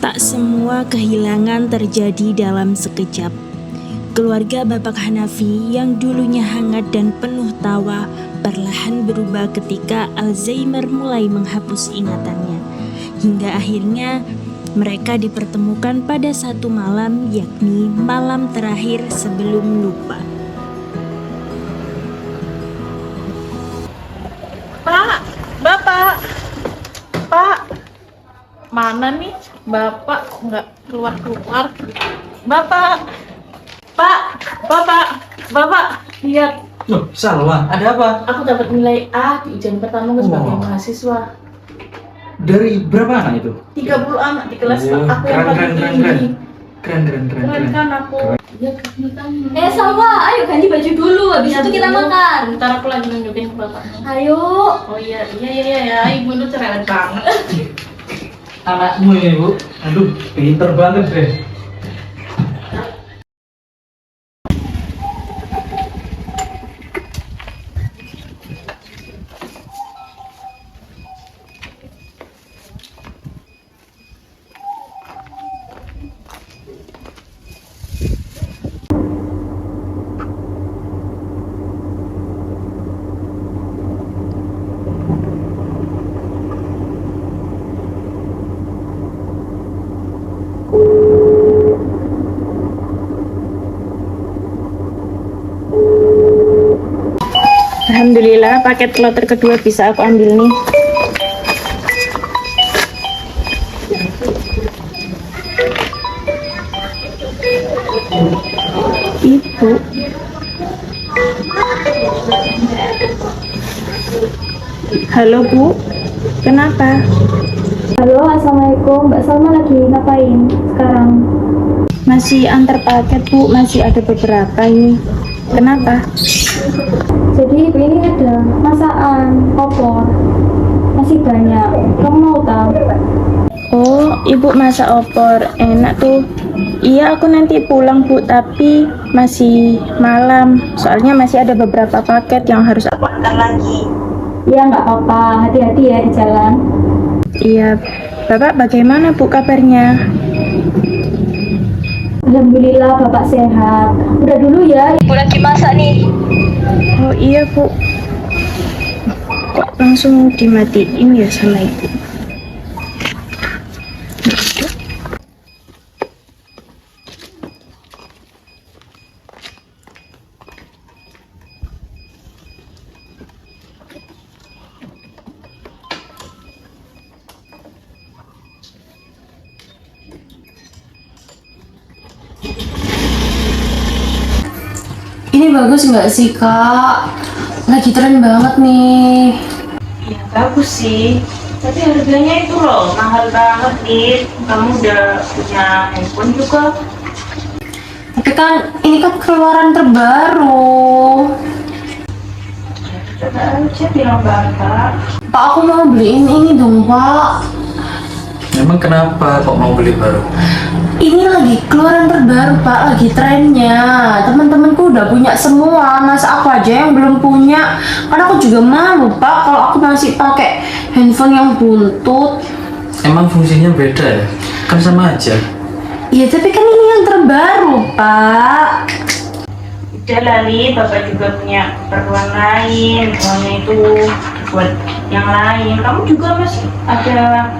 Tak semua kehilangan terjadi dalam sekejap. Keluarga Bapak Hanafi yang dulunya hangat dan penuh tawa perlahan berubah ketika Alzheimer mulai menghapus ingatannya. Hingga akhirnya mereka dipertemukan pada satu malam, yakni malam terakhir sebelum lupa. Pak, Bapak, Pak, mana nih Bapak nggak keluar-keluar? Bapak, Bapak, lihat. Loh, Salwa, ada apa? Aku dapat nilai A di ujian pertama sebagai Wow. mahasiswa. Dari berapa anak itu? 30 anak di kelas Oh, aku yang paling tinggi. Keren. Keren kan aku? Iya, keren kan. Salwa, ayo ganti baju dulu, habis itu kita makan. Ntar aku lagi nunjukin ke Bapak. Ayo. Oh iya, Ibu tuh cerewet banget. Anakmu ya, Bu. Aduh, pinter banget deh. Alhamdulillah paket kloter kedua bisa aku ambil nih. Ibu. Halo Bu, kenapa? Halo, assalamualaikum. Mbak Salma lagi ngapain sekarang? Masih antar paket Bu, masih ada beberapa ini. Kenapa? Jadi ibu ini ada masakan opor, masih banyak. Kamu mau tahu? Oh, Ibu masak opor, enak tuh. Iya, aku nanti pulang Bu, tapi masih malam. Soalnya masih ada beberapa paket yang harus aku antar lagi. Iya, nggak apa-apa. Hati-hati ya di jalan. Iya, Bapak bagaimana Bu kabarnya? Alhamdulillah Bapak sehat. Udah dulu ya. Ibu lagi masak nih. Oh iya Bu. Kok langsung dimatiin ya sama Ibu? Ini bagus nggak sih kak? Lagi tren banget nih. Ya bagus sih, tapi harganya itu loh mahal banget nih. Kamu udah punya handphone juga? Tapi kan ini kan keluaran terbaru. Coba aja bilang Bapak. Pak, aku mau beliin ini dong pak. Emang kenapa kok mau beli baru? Ini lagi keluaran terbaru pak, lagi trennya. Teman-temanku udah punya semua, masa aku aja yang belum punya? Karena aku juga malu pak kalau aku masih pakai handphone yang buntut. Emang fungsinya beda ya? Kan sama aja. Iya tapi kan ini yang terbaru pak. Udah Lali, Bapak juga punya keperluan lain. Uangnya itu buat yang lain. Kamu juga masih ada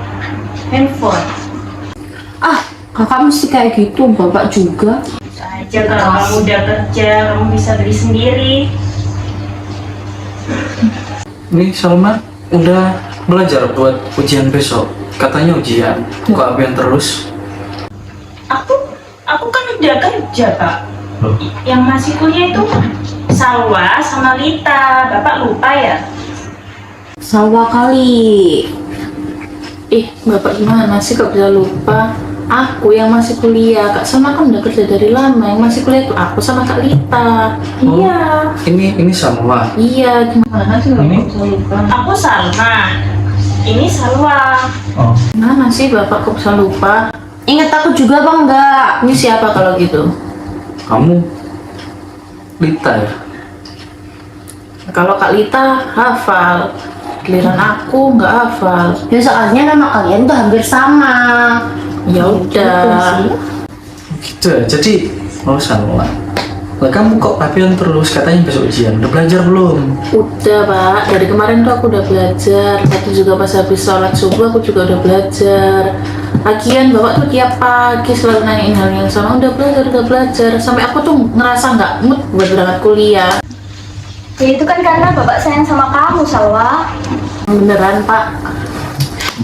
handphone. Ah, kakak mesti kayak gitu, bapak juga. Bisa aja kalau kamu udah kerja, kamu bisa beli sendiri. Nih Salma, udah belajar buat ujian besok. Katanya ujian. Kok abian terus? Aku kan udah kerja Pak. Loh? Yang masih kuliah itu Salwa sama Lita. Bapak lupa ya? Salwa kali. Bapak gimana sih kok bisa lupa? Aku yang masih kuliah, Kak Salma kan udah kerja dari lama. Yang masih kuliah itu aku sama Kak Lita. Oh, Iya. Ini Salma. Iya, gimana sih Ini? Bapak bisa lupa? Aku Salma. Ini Salwa. Oh, Gimana sih Bapak kok bisa lupa? Ingat aku juga apa enggak? Ini siapa kalau gitu? kamu Lita ya? Kalau Kak Lita hafal, giliran aku nggak hafal. Ya soalnya nama kalian tuh hampir sama. Ya udah. Gitu ya. Jadi mau Salma. Lah kamu kok papian terus, katanya besok ujian. Udah belajar belum? Udah Pak, dari kemarin tuh aku udah belajar. Tadi juga pas habis sholat subuh aku juga udah belajar. Lagian bapak tuh tiap pagi selalu nanyain hal yang sama. Udah belajar. Sampai aku tuh ngerasa nggak mood buat berangkat kuliah. Ya itu kan karena bapak sayang sama kamu, Salwa. Beneran Pak.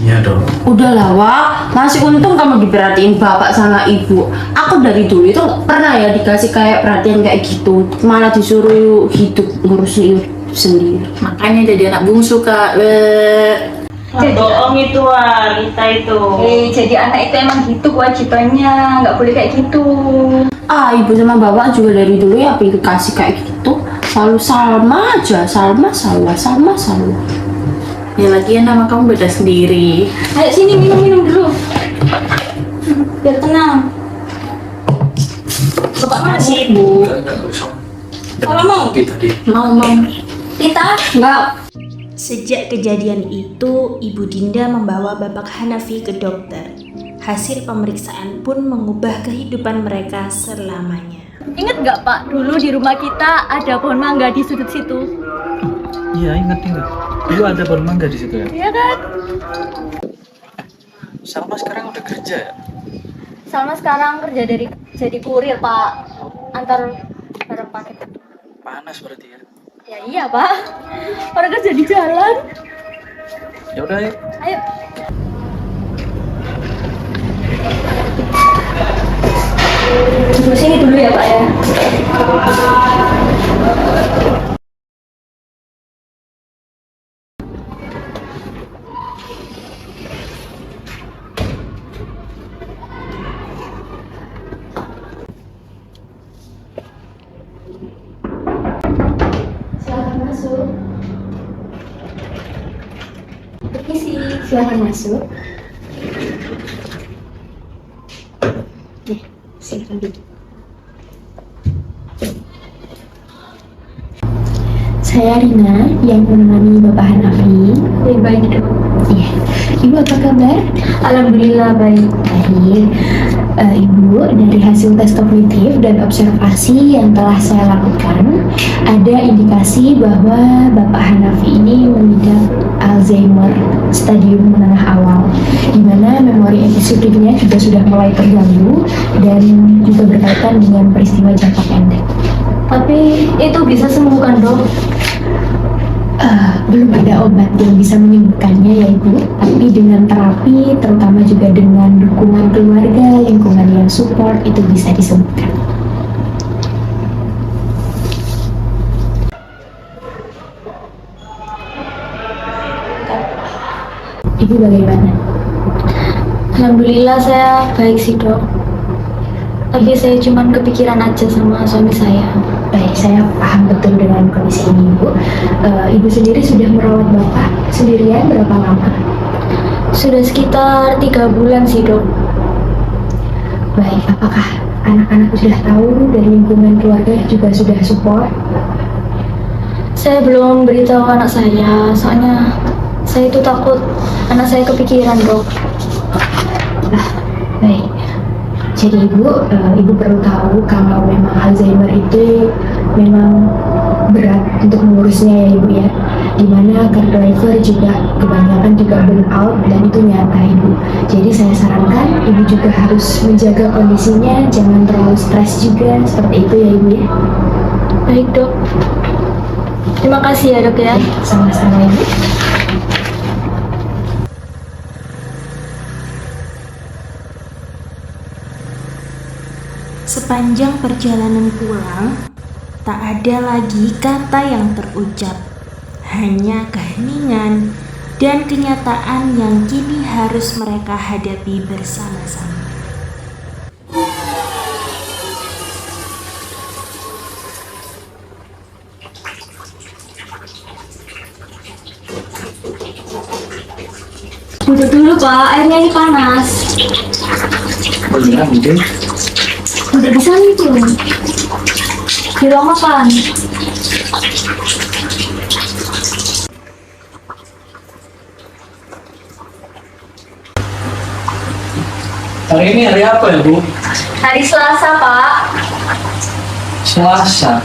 Iya dong. Udahlah Wak, masih untung kamu diperhatiin bapak sama ibu. Aku dari dulu itu nggak pernah ya dikasih kayak perhatian kayak gitu. Malah disuruh hidup ngurusin sendiri. Makanya jadi anak bungsu Kak. Bohong itu Rita itu. Jadi anak itu emang gitu kewajibannya, nggak boleh kayak gitu. Ibu sama bapak juga dari dulu ya dikasih kayak gitu. Selalu Salma aja, Salma. Ya lagian nama kamu beda sendiri. Ayo sini minum dulu, biar tenang. Bapak mau? Masih Ibu. Enggak usah. Kalau mau? Kita di. Mau. Kita? Enggak. Sejak kejadian itu, Ibu Dinda membawa Bapak Hanafi ke dokter. Hasil pemeriksaan pun mengubah kehidupan mereka selamanya. Ingat nggak Pak, dulu di rumah kita ada pohon mangga di sudut situ. Iya, ingat. Dulu ada pohon mangga di situ ya. Iya kan? Salma sekarang udah kerja ya? Salma sekarang kerja jadi kurir Pak, antar barang paket. Panas berarti ya. Ya iya Pak, orang kerja di jalan. Ya udah ya. Ayo. Duduk sini dulu ya Pak ya. Silahkan masuk. Permisi, silahkan masuk. Silahkan duduk. Saya Rina yang menemani Bapak Hanafi. Baik dok. Iya. Ibu apa kabar? Alhamdulillah baik. Baik. Ibu, dari hasil tes kognitif dan observasi yang telah saya lakukan, ada indikasi bahwa Bapak Hanafi ini mengidap Alzheimer stadium menengah awal, di mana memori episodiknya juga sudah mulai terganggu dan juga berkaitan dengan peristiwa jangka pendek. Tapi itu bisa sembuhkan dok? Belum ada obat yang bisa menyembuhkannya ya ibu, tapi dengan terapi, terutama juga dengan dukungan keluarga, lingkungan yang support, itu bisa disembuhkan. Ibu bagaimana? Alhamdulillah saya baik sih dok, tapi saya cuman kepikiran aja sama suami saya. Baik, saya paham betul dengan kondisi ini ibu. Ibu sendiri sudah merawat bapak sendirian berapa lama? Sudah sekitar 3 bulan sih dok. Baik, apakah anak-anak sudah tahu dan lingkungan keluarga juga sudah support? Saya belum beritahu anak saya, soalnya saya itu takut anak saya kepikiran dok. Baik. Jadi ibu perlu tahu kalau memang Alzheimer itu memang berat untuk mengurusnya ya ibu ya. Dimana car driver juga kebanyakan juga burn out dan itu nyata ibu. Jadi saya sarankan ibu juga harus menjaga kondisinya, jangan terlalu stres juga, seperti itu ya ibu ya. Baik dok. Terima kasih ya dok ya. Sama-sama ibu. Sepanjang perjalanan pulang, tak ada lagi kata yang terucap, hanya keheningan dan kenyataan yang kini harus mereka hadapi bersama-sama. Duduk dulu Pak, airnya ini panas. Beneran mungkin? Udah di sana itu, di ruang makan. Hari ini hari apa ya, Bu? Hari Selasa, Pak. Selasa.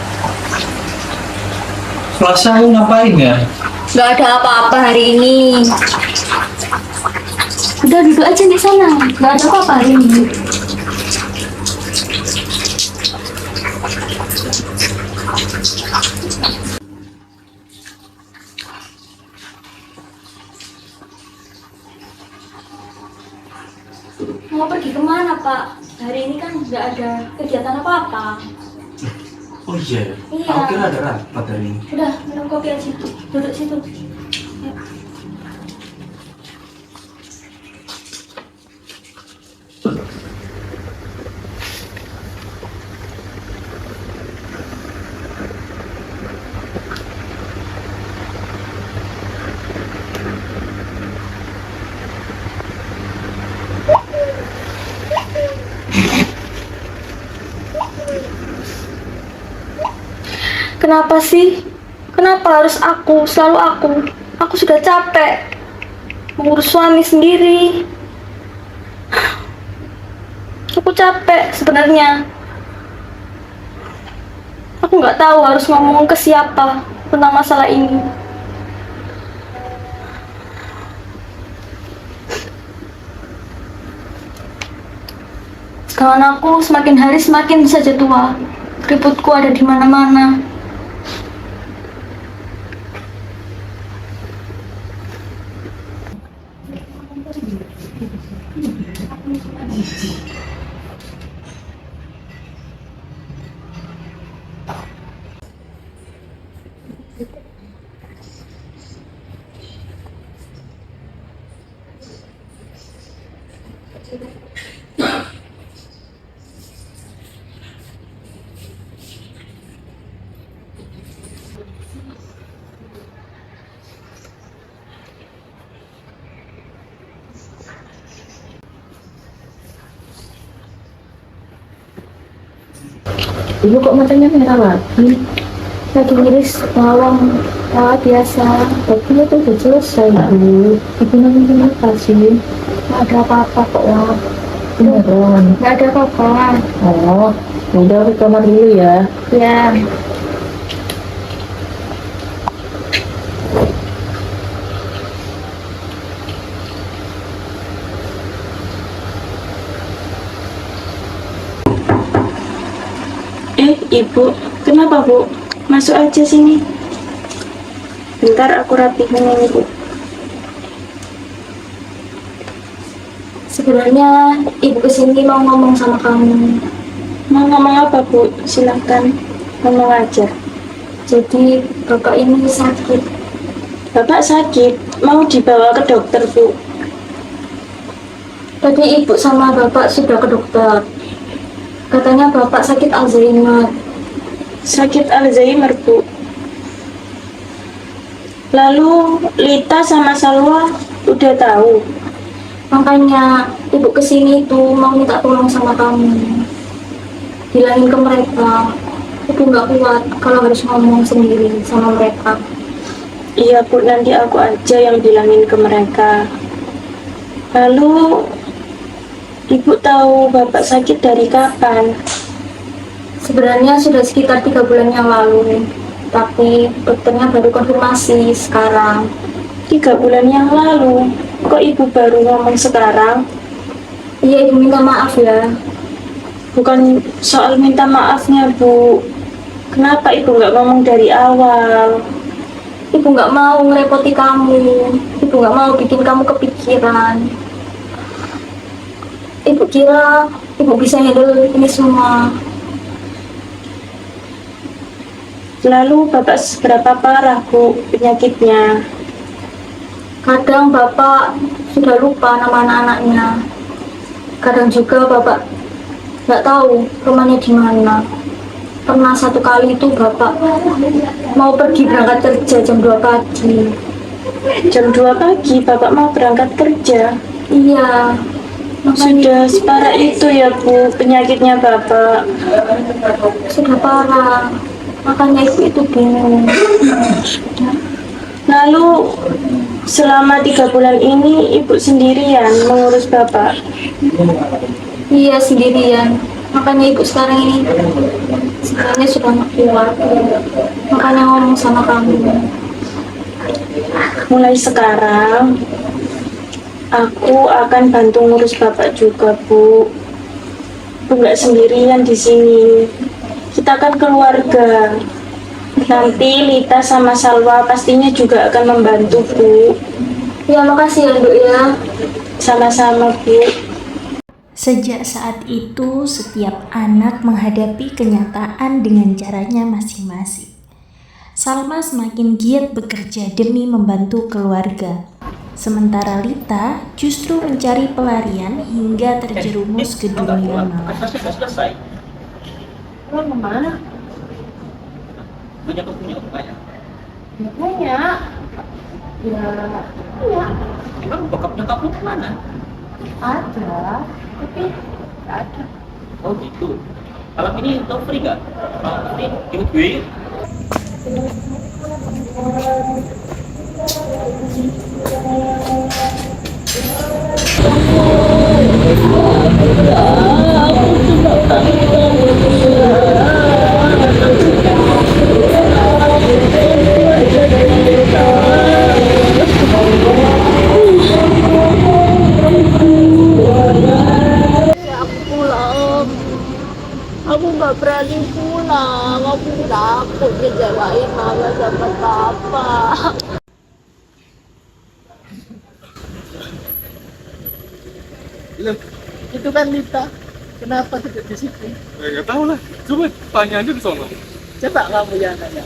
Selasa aku ngapain ya? Nggak ada apa-apa hari ini. Udah duduk aja di sana. Nggak ada apa-apa hari ini. Mau pergi kemana, Pak? Hari ini kan nggak ada kegiatan apa-apa. Oh iya, Iya. aku kira ada rapat hari ini. Udah, minum kopi aja. Duduk situ. Ayo. Kenapa sih? Kenapa harus aku? Selalu aku. Aku sudah capek mengurus suami sendiri. Aku capek sebenarnya. Aku nggak tahu harus ngomong ke siapa tentang masalah ini. Sedangkan aku semakin hari semakin saja tua. Ributku ada di mana-mana. Ibu kok matanya merah lagi? Lagi ngiris bawang biasa. Tapi itu udah selesai, Bu. Ibu nanti kenapa sih? Nggak ada apa-apa kok ya. Beneran? Nggak ada apa-apa. Oh, udah aku ke kamar dulu ya. Ya. Ibu, kenapa Bu? Masuk aja sini. Bentar aku rapihin ini, Bu. Sebenarnya ibu kesini mau ngomong sama kamu. Mau ngomong apa, Bu? Silahkan ngomong aja. Jadi bapak ini sakit. Bapak sakit, mau dibawa ke dokter, Bu. Tadi ibu sama bapak sudah ke dokter. Katanya bapak sakit Alzheimer. Sakit Alzheimer, Bu. Lalu Lita sama Salwa udah tahu. Makanya ibu kesini tuh mau minta tolong sama kamu. Bilangin ke mereka. Ibu nggak kuat kalau harus ngomong sendiri sama mereka. Iya, Bu, nanti aku aja yang bilangin ke mereka. Lalu Ibu tahu Bapak sakit dari kapan? Sebenarnya sudah sekitar 3 bulan yang lalu. Tapi dokternya baru konfirmasi sekarang. 3 bulan yang lalu. Kok Ibu baru ngomong sekarang? Iya, ibu minta maaf ya. Bukan soal minta maafnya, Bu. Kenapa Ibu nggak ngomong dari awal? Ibu nggak mau ngerepoti kamu. Ibu nggak mau bikin kamu kepikiran. Ibu kira ibu bisa handle ini semua. Lalu Bapak seberapa parah, Bu, penyakitnya? Kadang bapak sudah lupa nama anak-anaknya. Kadang juga bapak nggak tahu rumahnya di mana. Pernah satu kali itu bapak mau pergi berangkat kerja jam 2 pagi. Jam 2 pagi Bapak mau berangkat kerja. Iya. Sudah separah itu ya, Bu, penyakitnya Bapak. Sudah parah. Makanya ibu itu bingung. Lalu Selama 3 bulan ini ibu sendirian mengurus bapak. Iya, sendirian. Makanya ibu sekarang ini sebenarnya sudah nggak kuat. Makanya ngomong sama kamu. Mulai sekarang aku akan bantu ngurus bapak juga, Bu. Bu nggak sendirian di sini. Kita kan keluarga. Nanti Lita sama Salwa pastinya juga akan membantu, Bu. Ya, makasih ya, Duk ya. Sama-sama, Bu. Sejak saat itu, setiap anak menghadapi kenyataan dengan caranya masing-masing. Salma semakin giat bekerja demi membantu keluarga. Sementara Lita justru mencari pelarian hingga terjerumus ke dunia malam. Selesai. Pulang kemana? Punya banyak. Punya. Ya, punya. Emang bokap lu kemana? Ada. Tapi nggak ada. Oh gitu. Malam ini tau free nggak? Free, ikut gue. Aku nggak berani pulang, aku takut ngejalain mama sama papa. Loh, itu kan Lita. Kenapa duduk di situ? Nggak tahu lah, coba tanya aja di sono. Coba kamu yang nanya.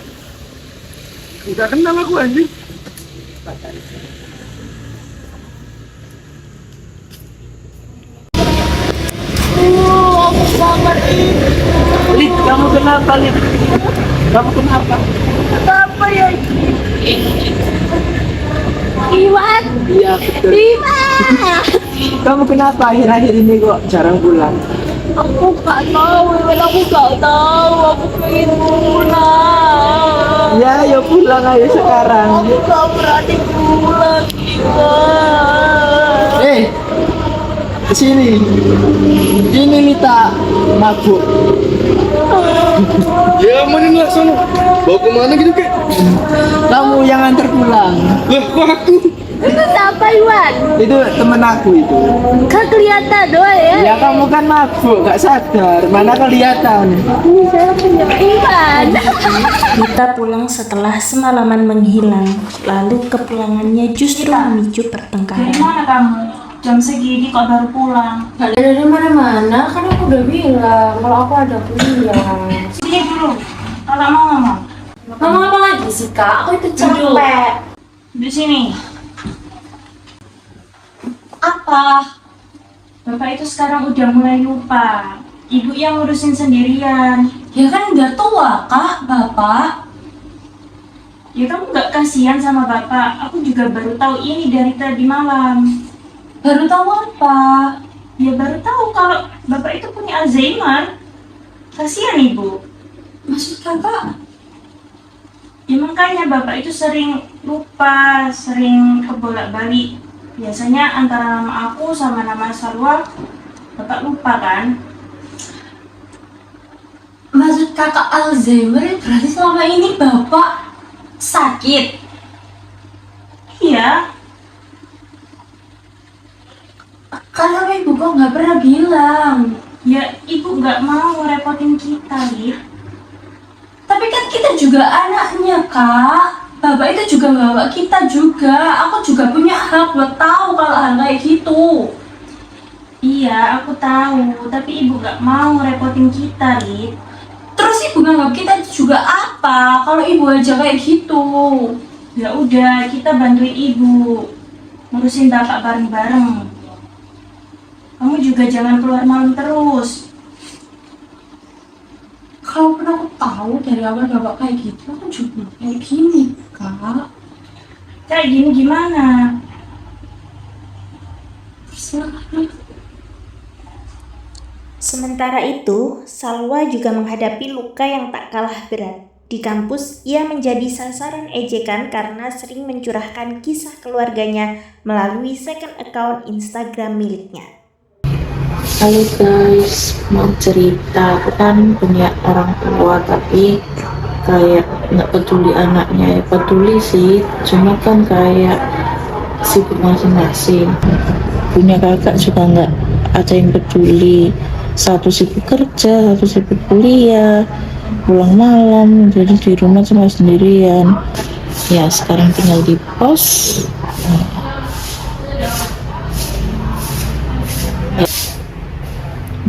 Udah kenal aku anjing. Aku sangat ini. Lid, kamu kenapa, Lid? Kamu kenapa? Apa ya? Iwan, Iya, betul. Iwan. Kamu kenapa akhir-akhir ini kok jarang pulang? Aku nggak tahu, Iwan. Aku nggak tahu. Aku pengen pulang. Ya, ayo pulang ayo sekarang. Aku nggak berani pulang, Iwan. Kesini. Ini Lita, mabuk. Ya mainin lah sono. Bawa kemana gitu kek? Kamu yang antar pulang. Lah kok aku? Itu siapa, Iwan? Itu temen aku itu. Kan kelihatan doang ya. Ya kamu kan mabuk, gak sadar. Mana kelihatan? Ini saya punya Iwan. Lita pulang setelah semalaman menghilang, lalu kepulangannya justru memicu pertengkaran. Mana kamu? Jam segini kok baru pulang? Nggak ada dari mana-mana, kan aku udah bilang kalau aku ada kuliah. Sini dulu. Kalau mau ngomong. Ngomong apa lagi sih, Kak? Aku itu capek. Di sini. Apa? Bapak itu sekarang udah mulai lupa. Ibu yang ngurusin sendirian. Ya kan udah tua, Kak, Bapak. Ya kamu nggak kasihan sama bapak? Aku juga baru tahu ini dari tadi malam. Baru tahu apa? Ya baru tahu kalau bapak itu punya Alzheimer. Kasihan ibu. Maksud Kakak? Ya makanya bapak itu sering lupa, sering kebolak-balik. Biasanya antara nama aku sama nama Salwa, bapak lupa kan? Maksud Kakak Alzheimer berarti selama ini Bapak sakit? Iya, Kenapa Ibu kok nggak pernah bilang? ya ibu nggak mau ngerepotin kita, Lid. Tapi kan kita juga anaknya, Kak. Bapak itu juga bapak kita juga. Aku juga punya hak buat tahu kalau hal kayak gitu. Iya, aku tahu, tapi ibu nggak mau ngerepotin kita, Lid. Terus Ibu nganggap kita itu juga apa kalau Ibu aja kayak gitu? Ya udah, kita bantuin ibu ngurusin bapak bareng-bareng. Kamu juga jangan keluar malam terus. Kalaupun aku tahu dari awal Bapak kayak gitu, aku juga kayak gini, Kak. Kayak gini gimana? Terserah. Sementara itu, Salwa juga menghadapi luka yang tak kalah berat. Di kampus, ia menjadi sasaran ejekan karena sering mencurahkan kisah keluarganya melalui second account Instagram miliknya. Halo guys, mau cerita. Aku kan punya orang tua tapi kayak nggak peduli anaknya. Ya peduli sih, cuma kan kayak sibuk masing-masing. Punya kakak juga nggak ada yang peduli. Satu sibuk kerja, satu sibuk kuliah, pulang malam, jadi di rumah cuma sendirian. Ya sekarang tinggal di pos.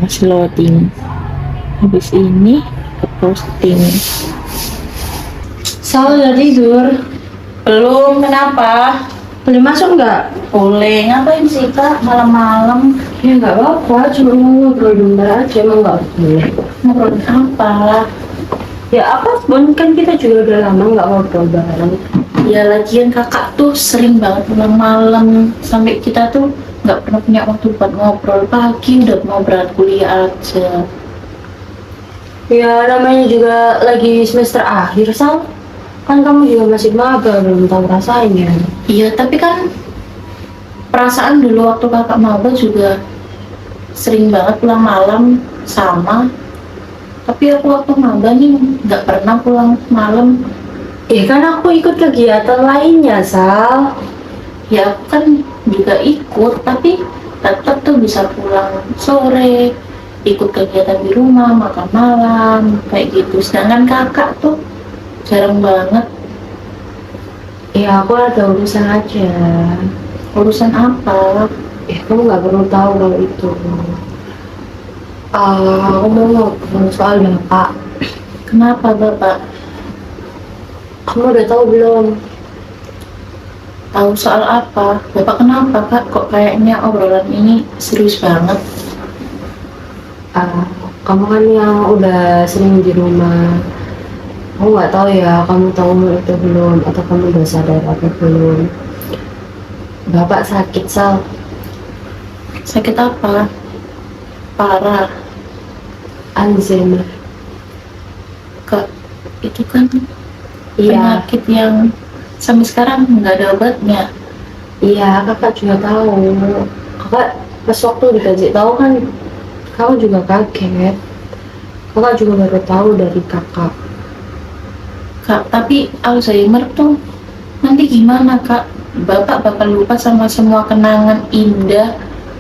Masih loading. Habis ini ke posting. Sal udah tidur? Belum, kenapa? Boleh masuk nggak? Boleh, ngapain sih kak malam-malam? Ya nggak apa-apa, cuma mau ngobrol bentar aja, emang nggak boleh. Ngobrolin apa? Ya apapun, kan kita juga udah lama nggak ngobrol bareng. Ya lagian kakak tuh sering banget pulang malam, sampai kita tuh nggak pernah punya waktu buat ngobrol. Pagi udah mau berangkat kuliah aja. Ya namanya juga lagi semester akhir, Sal. Kan kamu juga masih maba, belum tahu rasanya. Iya, tapi kan perasaan dulu waktu kakak maba juga sering banget pulang malam sama. Tapi aku waktu maba nih nggak pernah pulang malam. Kan aku ikut kegiatan lainnya, Sal. Ya aku kan juga ikut, tapi tetap tuh bisa pulang sore, ikut kegiatan di rumah, makan malam, kayak gitu. Sedangkan kakak tuh jarang banget. Ya aku ada urusan aja. Urusan apa? Kamu nggak perlu tahu kalau itu. Aku mau ngobrol soal bapak. Kenapa bapak? Kamu udah tahu belum? Tahu soal apa? Bapak kenapa kak? Kok kayaknya obrolan ini serius banget? Kamu kan yang udah sering di rumah. Aku nggak tahu ya, kamu tahu itu belum atau kamu udah sadar apa belum? Bapak sakit, Sal. Sakit apa? Parah. Alzheimer. Kak, itu kan Iya, penyakit yang sampai sekarang nggak ada obatnya. iya, kakak juga tahu. Kakak pas waktu dikasih tahu kan, kamu juga kaget. Kakak juga baru tahu dari kakak. Kak, tapi Alzheimer tuh nanti gimana kak? Bapak bakal lupa sama semua kenangan indah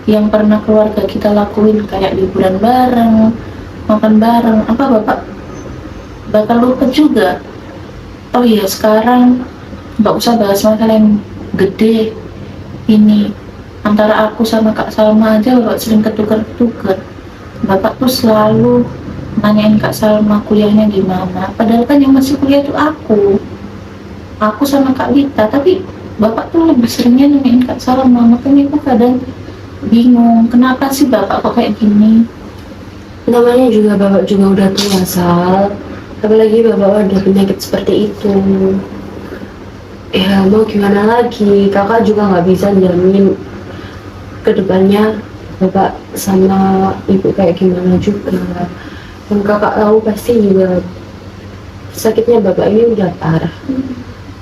yang pernah keluarga kita lakuin, kayak liburan bareng, makan bareng. Apa bapak bakal lupa juga? Oh iya, sekarang nggak usah bahas masalah yang gede ini. Antara aku sama Kak Salma aja bapak sering ketukar-tukar. Bapak tuh selalu nanyain Kak Salma kuliahnya gimana, padahal kan yang masih kuliah tuh aku sama Kak Lita. Tapi bapak tuh lebih seringnya nanyain Kak Salma, makanya aku kadang bingung kenapa sih bapak kok kayak gini. Namanya juga bapak juga udah tua, Sal. Apalagi bapak ada penyakit seperti itu. Ya mau gimana lagi, kakak juga nggak bisa jamin kedepannya bapak sama ibu kayak gimana juga. Dan kakak tahu pasti juga sakitnya bapak ini udah parah.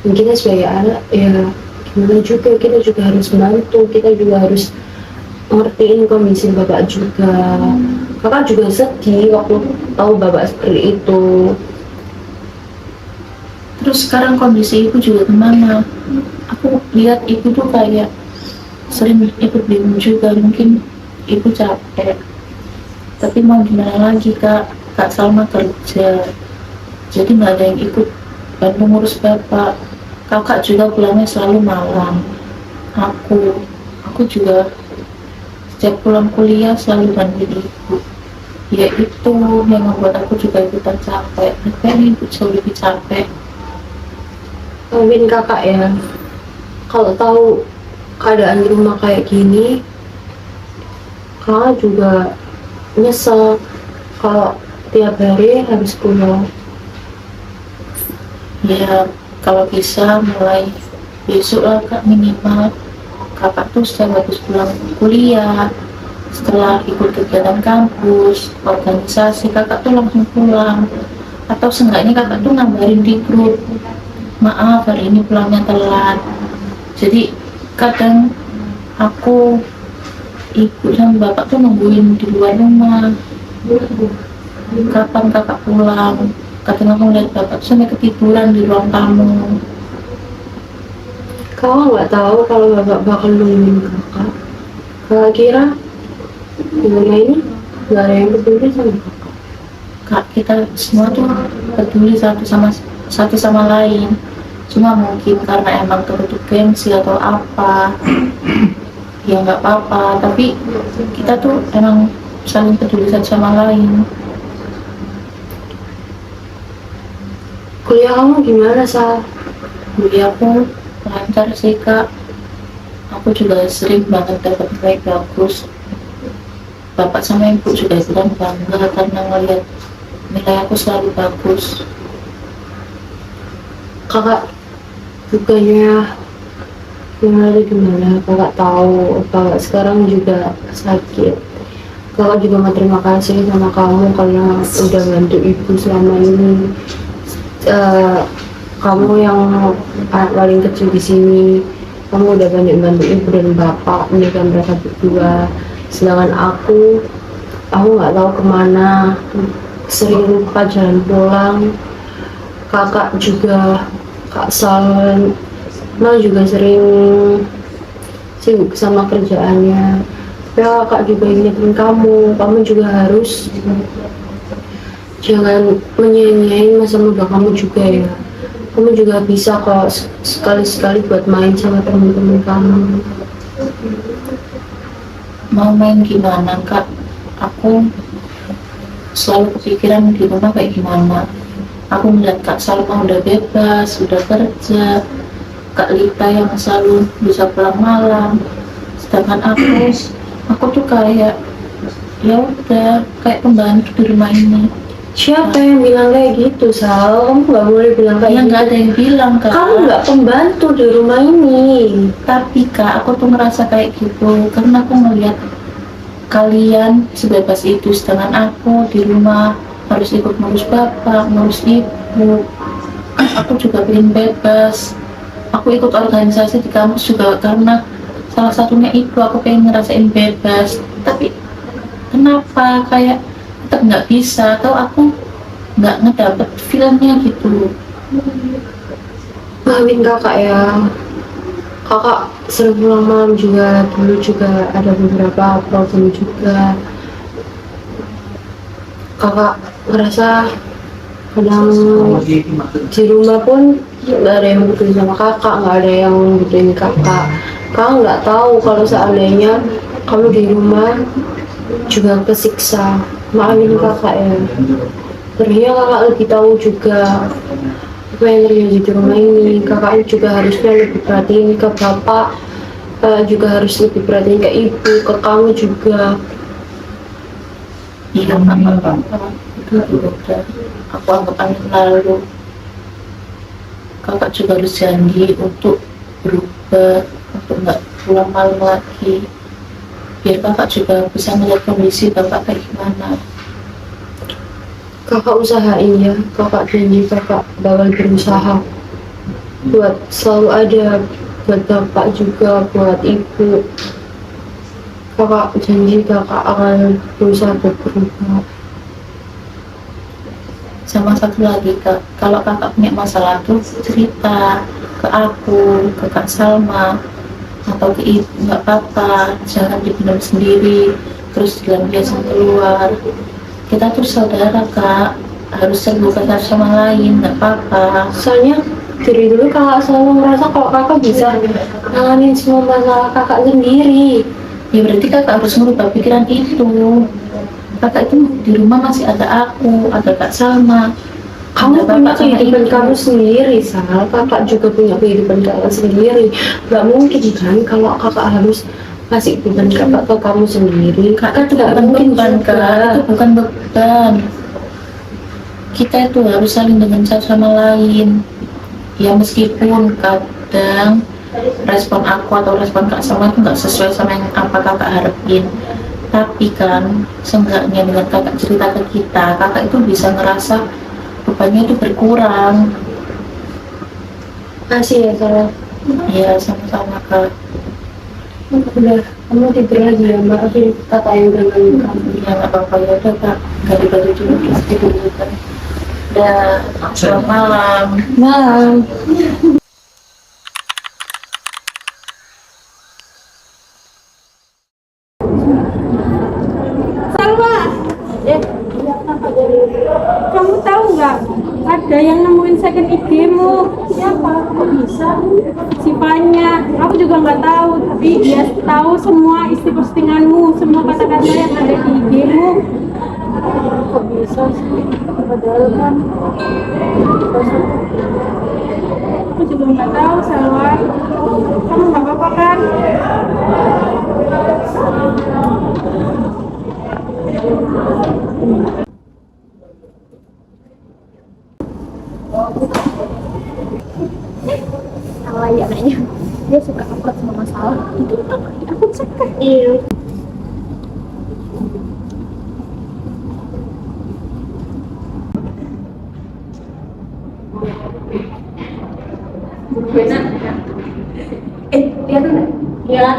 Dan kita sebagai anak ya gimana juga, kita juga harus bantu, kita juga harus ngertiin kondisi bapak juga. Kakak juga sedih waktu tahu bapak seperti itu. Terus sekarang kondisi ibu juga gimana? Aku lihat ibu tuh kayak sering ikut bingung juga, mungkin ibu capek. Tapi mau gimana lagi kak? Kak Salma kerja, jadi nggak ada yang ikut bantu ngurus bapak. Kakak juga pulangnya selalu malam. Aku juga setiap pulang kuliah selalu bantuin ibu. Ya itu yang membuat aku juga ikutan capek. Tapi ibu jauh lebih capek. Mungkin kakak ya, kalau tahu keadaan di rumah kayak gini, kakak juga nyesel kalau tiap hari harus pulang. Ya kalau bisa mulai besok lah kak, minimal kakak tuh setiap habis pulang kuliah, setelah ikut kegiatan kampus, organisasi, kakak tuh langsung pulang. Atau seenggaknya kakak tuh ngabarin di grup, maaf hari ini pulangnya telat. Jadi kadang aku, ibu sama bapak tuh nungguin di luar rumah, kapan kakak pulang. Kadang aku ngeliat bapak tuh sampai ketiduran di ruang tamu. Kakak nggak tahu kalau bapak bakal nungguin kakak. Kakak kira di rumah ini nggak ada yang peduli sama kakak. Kak, kita semua tuh peduli satu sama lain. Cuma mungkin karena emang kebutuhan gengsi atau apa, ya nggak apa-apa. Tapi kita tuh emang saling peduli satu sama lain. Kuliah kamu gimana, Sal? Kuliahku lancar sih kak. Aku juga sering banget dapat nilai bagus. Bapak sama ibu juga bilang bangga karena ngeliat nilai aku selalu bagus. Kakak bukannya gimana? Kakak tahu kakak sekarang juga sakit. Kakak juga mau terima kasih sama kamu karena udah bantu ibu selama ini. Kamu yang anak paling kecil di sini, kamu udah banyak bantu ibu dan bapak menjaga mereka berdua. Sedangkan aku nggak tahu kemana, sering lupa jalan pulang. Kakak juga, Kak Salma juga sering sibuk sama kerjaannya. Ya kakak juga ingetin kamu juga harus jangan menyanyiain masa muda kamu juga ya. Kamu juga bisa kok sekali-sekali buat main sama teman-teman kamu. Mau main gimana kak? Aku selalu kepikiran di rumah kayak gimana. Aku melihat Kak Salma udah bebas, udah kerja, Kak Lita yang selalu bisa pulang malam. Sedangkan aku tuh kayak ya udah kayak pembantu di rumah ini. Siapa yang bilang kayak gitu, Sal? Kamu nggak boleh bilang kayak Ya gitu. nggak ada yang bilang kak. Kamu nggak pembantu di rumah ini. Tapi kak, aku tuh ngerasa kayak gitu karena aku ngeliat kalian sebebas itu, sedangkan aku di rumah harus ikut ngurus bapak, ngurus ibu. Aku juga pengen bebas. Aku ikut organisasi di kampus juga karena salah satunya itu aku pengen ngerasain bebas. Tapi kenapa kayak tetap nggak bisa, atau aku nggak ngedapet feelnya gitu. Maafin kakak ya. Kakak sering pulang malam juga, dulu juga ada beberapa problem juga. Kakak ngerasa kadang di rumah pun nggak ada yang butuhin sama kakak, nggak ada yang butuhin kakak. Kakak nggak tahu kalau seandainya kamu di rumah juga kesiksa. Maafin kakak ya. Ternyata kakak lebih tahu juga apa yang terjadi di rumah ini. Kakak juga harusnya lebih perhatiin ke bapak, juga harus lebih perhatiin ke ibu, ke kamu juga. Iya apa-apa, itu udah aku anggap angin lalu. Kakak juga harus janji untuk berubah, untuk nggak pulang malam lagi, biar kakak juga bisa melihat kondisi bapak kayak gimana. Kakak usahain ya, kakak janji kakak bakal berusaha buat selalu ada buat bapak juga, buat ibu. Kakak janji kakak akan berusaha buat berubah. Sama satu lagi kak, kalau kakak punya masalah tuh cerita ke aku, ke Kak Salma, atau ke ibu, nggak apa-apa, jangan dipendam sendiri terus dilampiaskan keluar. Kita tuh saudara kak, harus terbuka satu sama lain, nggak apa-apa. Soalnya dari dulu kakak selalu merasa kalau kakak bisa nanganin semua masalah kakak sendiri. Ya berarti kakak harus merubah pikiran itu. Kakak itu di rumah masih ada aku, ada Kak Salma. Kamu ada punya bapak sama kehidupan ibu. kamu sendiri, Sal. Kakak juga punya kehidupan kakak sendiri. Gak mungkin kan kalau kakak harus kasih beban kakak ke kamu sendiri. Kakak itu Gak bukan mungkin beban juga. kak, itu bukan beban. Kita itu harus saling dengan satu sama lain. Ya meskipun kadang respon aku atau respon Kak Salma itu nggak sesuai sama yang apa kakak harapin, tapi kan seenggaknya dengan kakak cerita ke kita, kakak itu bisa ngerasa bebannya itu berkurang. Makasih ya Sarah. Iya, sama-sama Kak. Udah, kamu tidur lagi ya, maafin kata yang udah ngomong kamu. Iya, nggak apa-apa, ya udah Kak. Ganti-ganti dulu, terus tidur dulu kan. Udah, selamat malam. Malam. Salwa, kamu tahu nggak? Ada yang nemuin second IG-mu. Siapa? Kok bisa? Si Fanya. Aku juga nggak tahu, tapi dia tahu semua isi postinganmu, semua kata-kata yang ada di IG-mu. Kok bisa sih? Padahal kan aku juga nggak tahu, Salwa. Kamu nggak apa-apa kan? Salah ya anaknya. Dia suka upload sama masalah. Itu aku cek kan. Iya.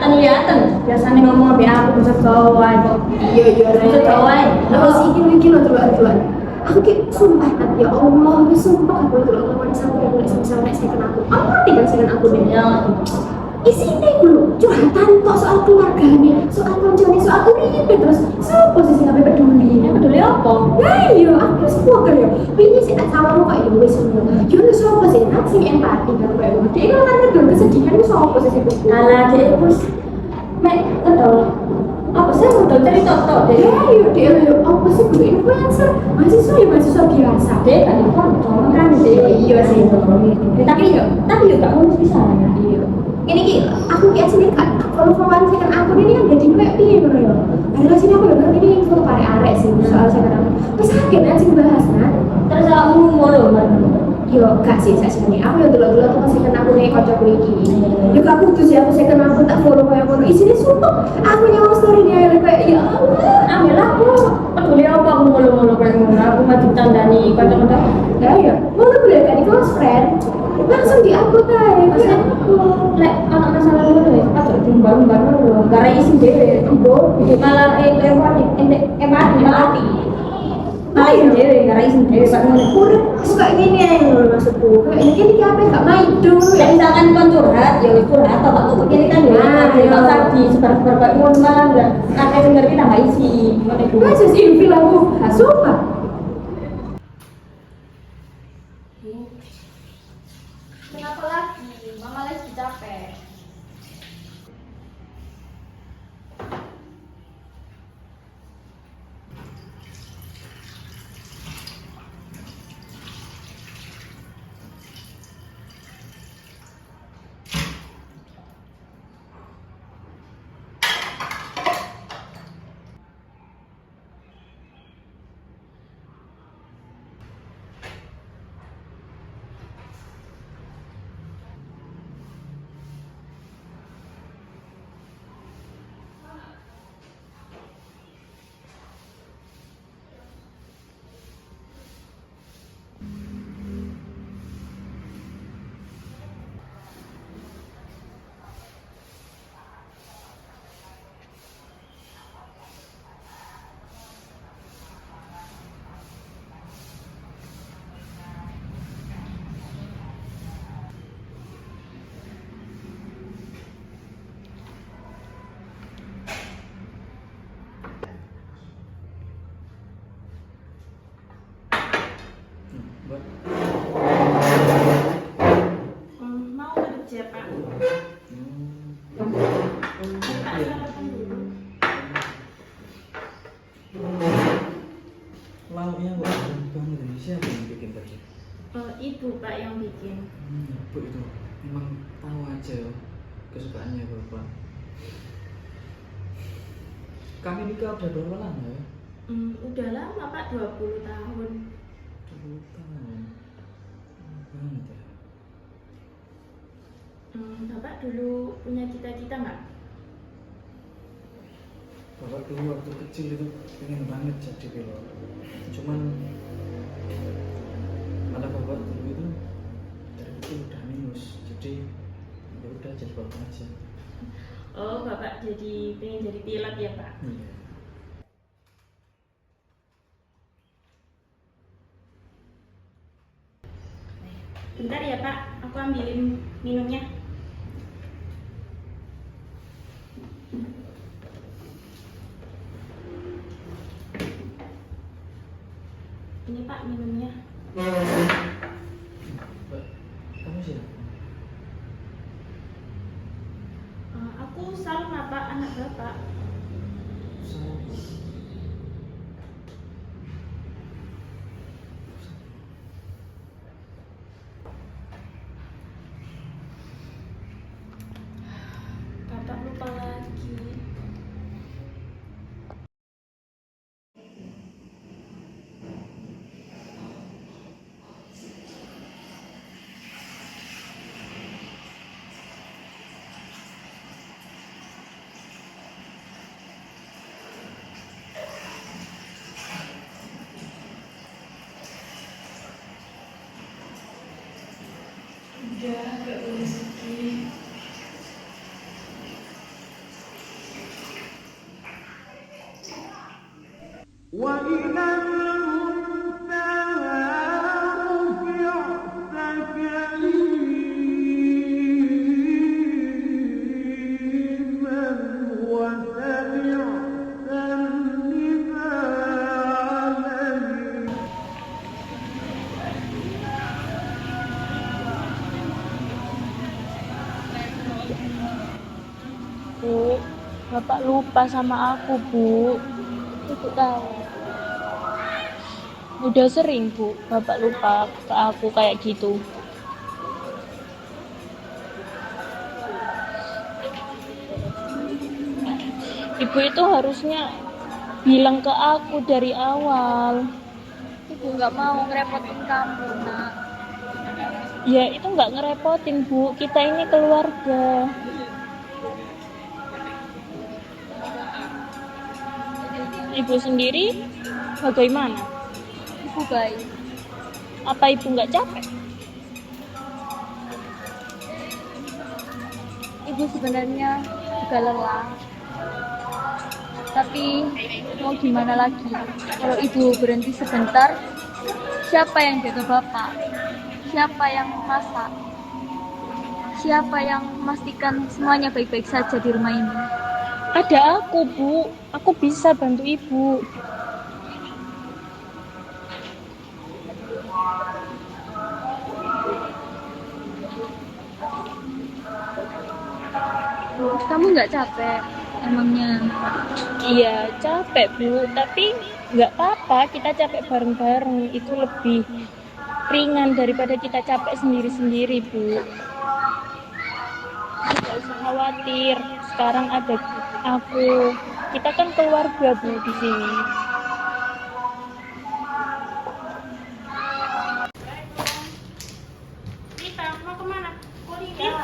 Kelihatan. Biasanya ngomong lebih aku bisa cowok kok. Iya. Bisa cowok. Terus ini loh coba. Aku kayak sumpah ya Allah, aku sumpah aku tuh lawan sampai sampai saya kena aku. Aku tidak saya aku dunia. Isinya dulu curhatan kok soal keluarganya, soal koncone, soal uripe terus. Siapa sih sampai peduli? Peduli apa? Nah, iya, aku semua kan ya. Ini sih tak sama kok ya wis ngono. Yo lu siapa sih? Nak sing empati kan kayak ngono. Dia kan ada dulu kesedihan itu siapa sih sing Alah, dia wis mek ketol. Apa sih udah cerita tok deh. dia apa sih gue influencer? Mahasiswa biasa. Dia kan influencer kan dia. Iya sih. Tapi gak mau bisa. Iya. Ini aku kayak sini kan follow-followan saya kan akun ini kan jadi kayak piye ngono ya. Padahal sini aku udah ini foto arek sih soal saya kan. Terus akhirnya sih bahas kan. Terus aku mau lho, Yo gak sih saya sini. Aku yang dulu aku masih kan aku nih kocok iki. Yo aku tuh sih aku saya kan aku tak follow kayak ngono. Isinya sumpah aku nyawa story dia kayak ya Allah. ambil aku peduli apa aku mulu-mulu kayak ngono. Aku mah ditandani kocok-kocok. Ya, mau boleh kan itu close friend. Langsung di aku tay. Maksudnya lek anak masalah ngono ya, atau diumbar-umbar ngono. Gara isin dhewe, embo malah empati. Malah isin dhewe, gara isin dhewe sak ngono. Kurang suka gini aja loh maksudku. Kayak ini kan apa gak main dong. Ya misalkan kon curhat, ya wis curhat atau kok kene kan ya. Kalau tadi sebar-sebar kayak ngono malah enggak akeh sing ngerti tambah isi. Ngono iku. Masa sih feel aku sumpah. Kenapa lagi? Mama lagi capek. Mau kerja Pak. Lauknya kok enak banget ini. Siapa yang bikin tadi? Ibu Pak yang bikin. Bu itu memang tahu aja ya kesukaannya bapak. Kami nikah udah berapa lama ya? Udah lama Pak, 20 tahun. 20 tahun. Banget ya. Bapak dulu punya cita-cita nggak? Bapak dulu waktu kecil itu pengen banget jadi pilot. Cuman jadi ya udah jadi bapak aja. Oh, Bapak pengen jadi pilot ya, Pak? Iya. Bentar ya, Pak. Aku ambilin minumnya. Ini, Pak, minumnya. Mbak, kamu siapa? Aku Salma, Pak, anak Bapak. Sama. Bapak lupa lagi. Udah, gak boleh sedih. Bu, Bapak lupa sama aku, Bu. Ibu tahu. Udah sering, Bu, Bapak lupa ke aku kayak gitu. Ibu itu harusnya bilang ke aku dari awal. Ibu nggak mau ngerepotin kamu, nak. Ya, itu nggak ngerepotin, Bu. Kita ini keluarga. Ibu sendiri bagaimana? Ibu baik. Apa ibu nggak capek? Ibu sebenarnya juga lelah. Tapi mau gimana lagi? Kalau ibu berhenti sebentar, siapa yang jaga bapak? Siapa yang masak? Siapa yang memastikan semuanya baik-baik saja di rumah ini? Ada aku, Bu. Aku bisa bantu ibu. Kamu nggak capek? Emangnya? Iya, capek, Bu. Tapi nggak apa-apa. Kita capek bareng-bareng. Itu lebih ringan daripada kita capek sendiri-sendiri, Bu. Nggak usah khawatir. Sekarang ada aku. Kita kan keluarga, Bu, di sini. Rita, mau kemana? Kuliah.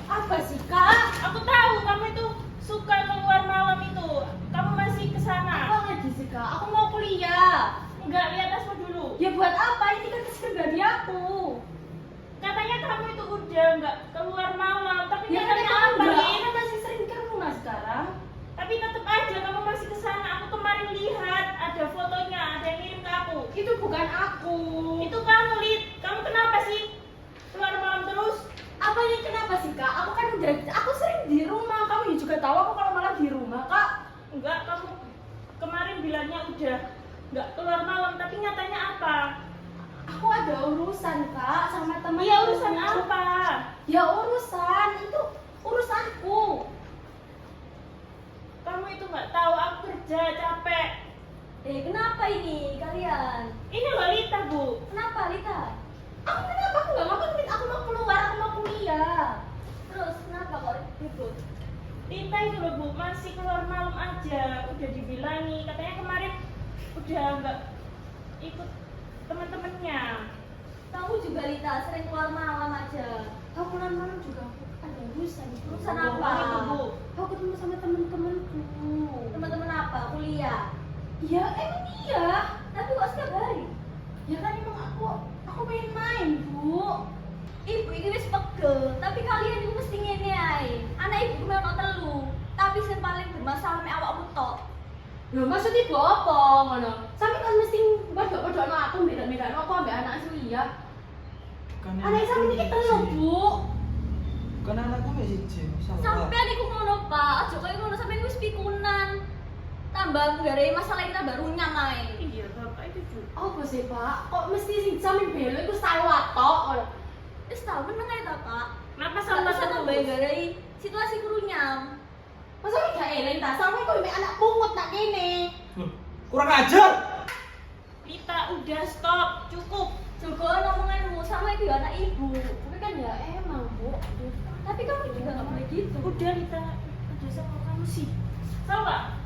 Apa sih, Kak? Aku tahu kamu itu suka keluar malam itu. Kamu masih ke sana. Apa lagi sih, Kak? Aku mau kuliah. Enggak, lihat tasmu dulu. Ya buat apa? Ini kan pribadi aku. Katanya kamu itu udah enggak keluar malam, tapi Ya kan katanya kamu apa enggak. nih? Aku masih sering ke rumah sekarang. Tapi tetap aja kamu masih ke sana. Aku kemarin lihat ada fotonya, ada yang ngirim ke aku. Itu bukan aku. Itu kamu, Lid. Kamu kenapa sih keluar malam terus? Apa ini kenapa sih, Kak? Aku kan udah, aku sering di rumah. Kamu juga tahu aku kalau malam di rumah, Kak. Enggak, kamu kemarin bilangnya udah enggak keluar malam, tapi nyatanya apa? Aku ada urusan, Kak, sama temen. Iya, urusan apa? Ya urusan, itu urusanku. Kamu itu nggak tahu aku kerja capek. Kenapa ini kalian? Ini loh Lita, Bu. Kenapa, Lita? Aku kenapa? Aku nggak ngomongin, aku mau keluar, aku mau kuliah. Terus kenapa kok ribut? Lita itu loh, Bu, masih keluar malam aja. Udah dibilangi, katanya kemarin udah nggak ikut teman-temannya. Kamu juga, Lita, sering keluar malam aja. Kamu keluar malam juga aku ada urusan. Urusan apa? Bohong itu, Bu. Aku ketemu sama temen-temenku. Temen-temen apa? Kuliah? Ya emang iya. Tapi kok setiap hari? Ya kan emang aku pengen main, Bu. Ibu ini wis pegel. tapi kalian itu mesti ngene ae. Anak ibu memang telu, tapi sing paling bermasalah mek awakmu tok. Lho maksud ibu apa ngono? Sampe kan mesti bodho-bodhono aku mbeda-bedano apa ambek anak Sulia. Anak sampe iki telu, Bu. Kan anakku mek siji. Sampean iku ngono, Pak. Aja koyo ngono sampean wis pikunan. Tambah gara masalah kita baru nyamai. Iya, Bapak itu juga. Apa sih, Pak? Kok mesti sing sampe belo iku salawat tok ngono. Wis tau meneng ae ta, Pak. Kenapa Sama sama tambah gara situasi kurunyam. Masa gak eling ta sampe kowe mek anak pungut nak kene. Kurang ajar. Lita, udah stop, cukup. Juga omonganmu sama itu anak ibu. Tapi kan ya emang, Bu. Tapi kamu juga gak boleh gitu. Udah Lita, udah sama kamu sih. Salwa,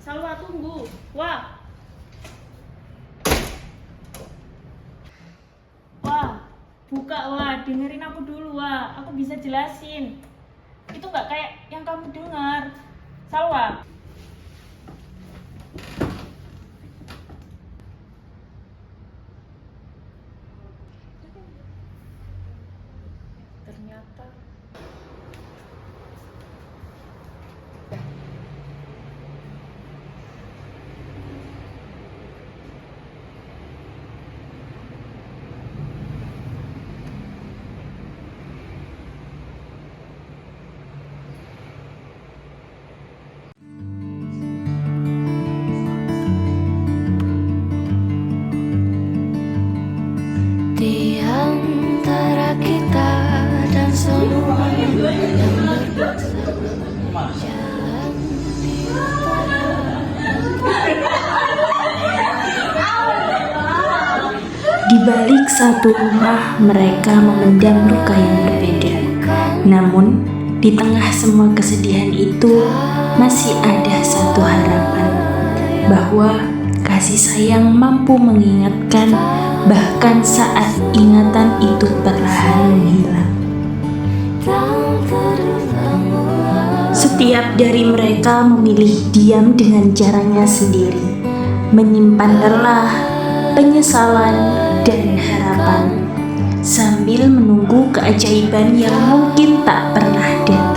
Salwa tunggu. Wah, buka Wah, dengerin aku dulu Wah. Aku bisa jelasin. Itu nggak kayak yang kamu dengar. Salwa. Ternyata di antara kita dan semua yang berbeda jalan di Di balik satu rumah, mereka memendam luka yang berbeda. Namun, di tengah semua kesedihan itu, masih ada satu harapan, bahwa kasih sayang mampu mengingatkan, bahkan saat ingatan itu perlahan menghilang. Setiap dari mereka memilih diam dengan caranya sendiri, menyimpan lelah, penyesalan, dan harapan, sambil menunggu keajaiban yang mungkin tak pernah datang.